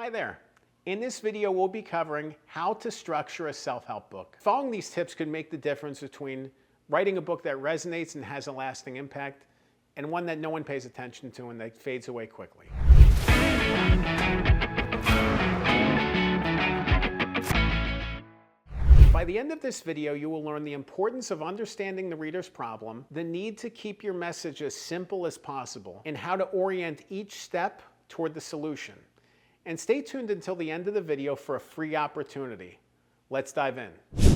Hi there. In this video, we'll be covering how to structure a self-help book. Following these tips could make the difference between writing a book that resonates and has a lasting impact and one that no one pays attention to and that fades away quickly. By the end of this video, you will learn the importance of understanding the reader's problem, the need to keep your message as simple as possible, and how to orient each step toward the solution. And stay tuned until the end of the video for a free opportunity. Let's dive in.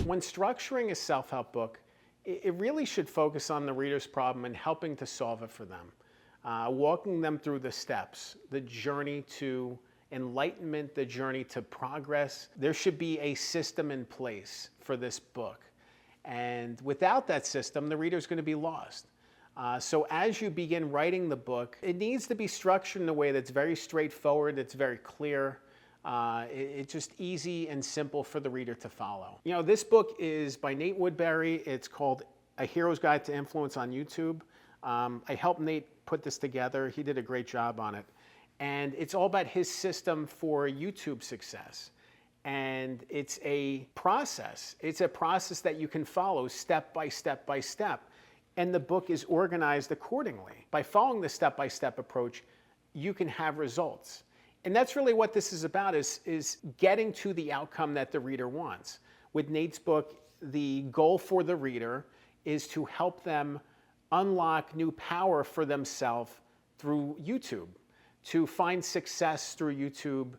When structuring a self-help book, it really should focus on the reader's problem and helping to solve it for them. Walking them through the steps, the journey to enlightenment, the journey to progress. There should be a system in place for this book. And without that system, the reader's going to be lost. So as you begin writing the book, it needs to be structured in a way that's very straightforward, it's very clear, it's just easy and simple for the reader to follow. You know, this book is by Nate Woodbury. It's called A Hero's Guide to Influence on YouTube. I helped Nate put this together. He did a great job on it. And it's all about his system for YouTube success. And it's a process. It's a process that you can follow step by step by step. And the book is organized accordingly. By following the step-by-step approach, you can have results. And that's really what this is about, is getting to the outcome that the reader wants. With Nate's book, the goal for the reader is to help them unlock new power for themselves through YouTube, to find success through YouTube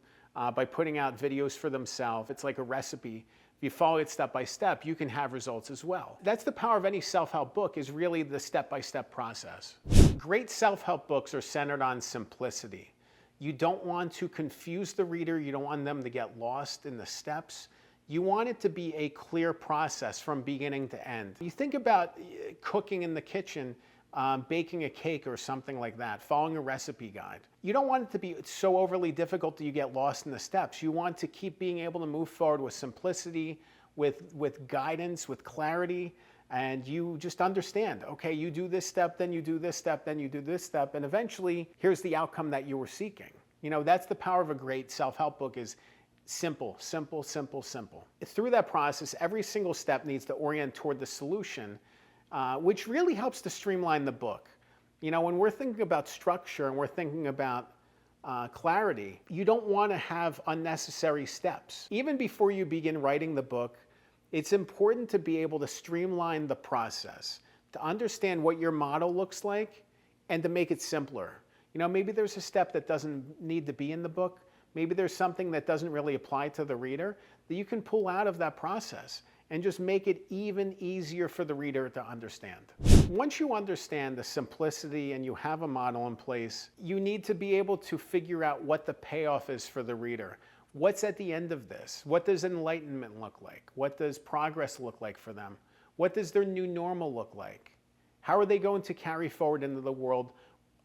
by putting out videos for themselves. It's like a recipe. If you follow it step by step, you can have results as well. That's the power of any self-help book, is really the step-by-step process. Great self-help books are centered on simplicity. You don't want to confuse the reader. You don't want them to get lost in the steps. You want it to be a clear process from beginning to end. You think about cooking in the kitchen, baking a cake or something like that, following a recipe guide. You don't want it to be so overly difficult that you get lost in the steps. You want to keep being able to move forward with simplicity, with guidance, with clarity, and you just understand, okay, you do this step, then you do this step, then you do this step, and eventually here's the outcome that you were seeking. You know, that's the power of a great self-help book, is simple, simple, simple, simple. Through that process, every single step needs to orient toward the solution, which really helps to streamline the book. You know, when we're thinking about structure and we're thinking about clarity, you don't want to have unnecessary steps. Even before you begin writing the book, it's important to be able to streamline the process, to understand what your model looks like, and to make it simpler. You know, maybe there's a step that doesn't need to be in the book. Maybe there's something that doesn't really apply to the reader that you can pull out of that process and just make it even easier for the reader to understand. Once you understand the simplicity and you have a model in place, you need to be able to figure out what the payoff is for the reader. What's at the end of this? What does enlightenment look like? What does progress look like for them? What does their new normal look like? How are they going to carry forward into the world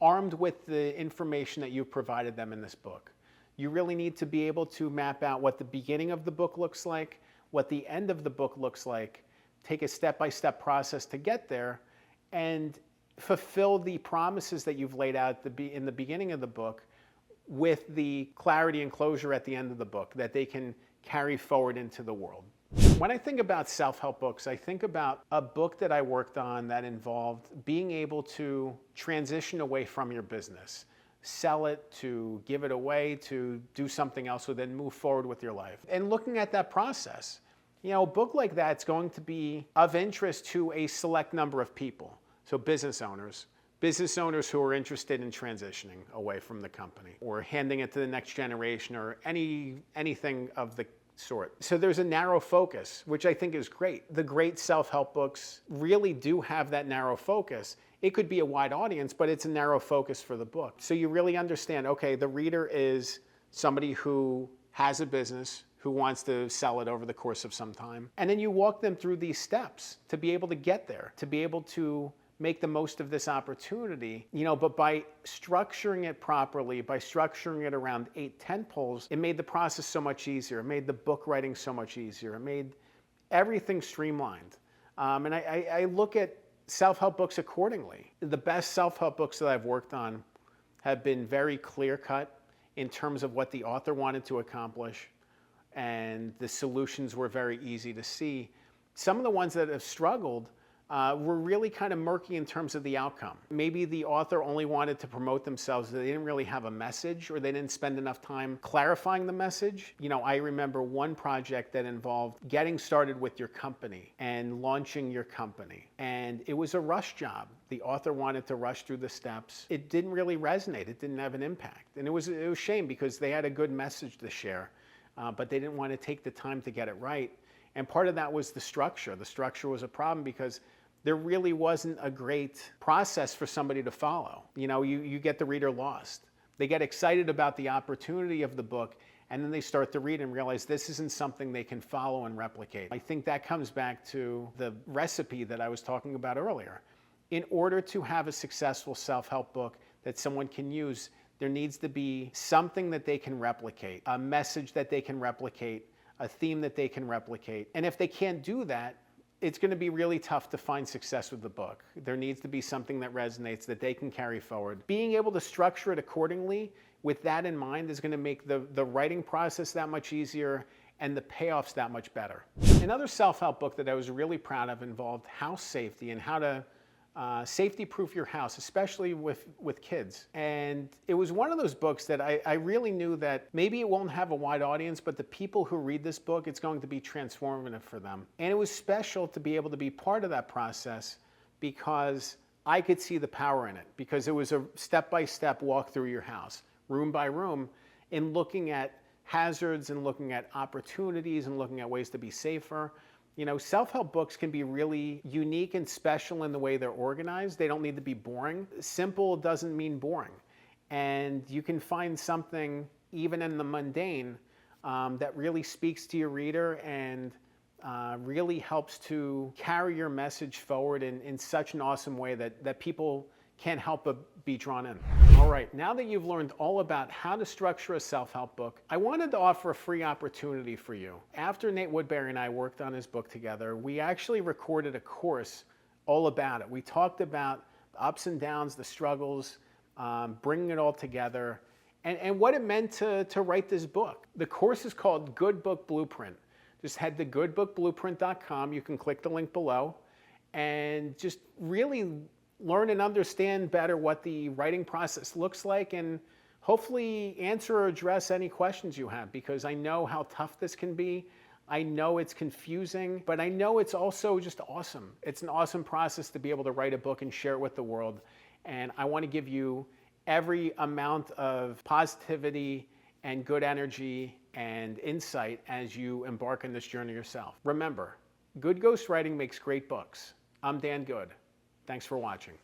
armed with the information that you've provided them in this book? You really need to be able to map out what the beginning of the book looks like, what the end of the book looks like, take a step-by-step process to get there, and fulfill the promises that you've laid out in the beginning of the book with the clarity and closure at the end of the book that they can carry forward into the world. When I think about self-help books, I think about a book that I worked on that involved being able to transition away from your business, sell it, to give it away, to do something else, or then move forward with your life. And looking at that process, you know, a book like that's going to be of interest to a select number of people. So business owners who are interested in transitioning away from the company or handing it to the next generation or anything of the sort. So there's a narrow focus, which I think is great. The great self-help books really do have that narrow focus. It could be a wide audience, but it's a narrow focus for the book. So you really understand, okay, the reader is somebody who has a business, who wants to sell it over the course of some time. And then you walk them through these steps to be able to get there, to be able to make the most of this opportunity, you know, but by structuring it properly, by structuring it around 8 tentpoles, it made the process so much easier. It made the book writing so much easier. It made everything streamlined. And I look at self-help books accordingly. The best self-help books that I've worked on have been very clear-cut in terms of what the author wanted to accomplish, and the solutions were very easy to see. Some of the ones that have struggled were really kind of murky in terms of the outcome. Maybe the author only wanted to promote themselves, they didn't really have a message, or they didn't spend enough time clarifying the message. You know, I remember one project that involved getting started with your company and launching your company. And it was a rush job. The author wanted to rush through the steps. It didn't really resonate. It didn't have an impact. And it was a shame because they had a good message to share, but they didn't want to take the time to get it right. And part of that was the structure. The structure was a problem because there really wasn't a great process for somebody to follow. You know, you get the reader lost. They get excited about the opportunity of the book, and then they start to read and realize this isn't something they can follow and replicate. I think that comes back to the recipe that I was talking about earlier. In order to have a successful self-help book that someone can use, there needs to be something that they can replicate, a message that they can replicate, a theme that they can replicate. And if they can't do that, it's going to be really tough to find success with the book. There needs to be something that resonates that they can carry forward. Being able to structure it accordingly with that in mind is going to make the writing process that much easier and the payoffs that much better. Another self-help book that I was really proud of involved house safety and how to safety-proof your house, especially with kids. And it was one of those books that I really knew that maybe it won't have a wide audience, but the people who read this book, it's going to be transformative for them. And it was special to be able to be part of that process because I could see the power in it, because it was a step-by-step walk through your house, room by room, in looking at hazards and looking at opportunities and looking at ways to be safer. You know, self-help books can be really unique and special in the way they're organized. They don't need to be boring. Simple doesn't mean boring. And you can find something, even in the mundane, that really speaks to your reader and really helps to carry your message forward in such an awesome way that people can't help but be drawn in. All right, now that you've learned all about how to structure a self-help book, I wanted to offer a free opportunity for you. After Nate Woodbury and I worked on his book together, we actually recorded a course all about it. We talked about the ups and downs, the struggles, bringing it all together, and what it meant to write this book. The course is called Good Book Blueprint. Just head to goodbookblueprint.com. You can click the link below and just really learn and understand better what the writing process looks like, and hopefully answer or address any questions you have, because I know how tough this can be. I know it's confusing, but I know it's also just awesome. It's an awesome process to be able to write a book and share it with the world. And I want to give you every amount of positivity and good energy and insight as you embark on this journey yourself. Remember, good ghostwriting makes great books. I'm Dan Good. Thanks for watching.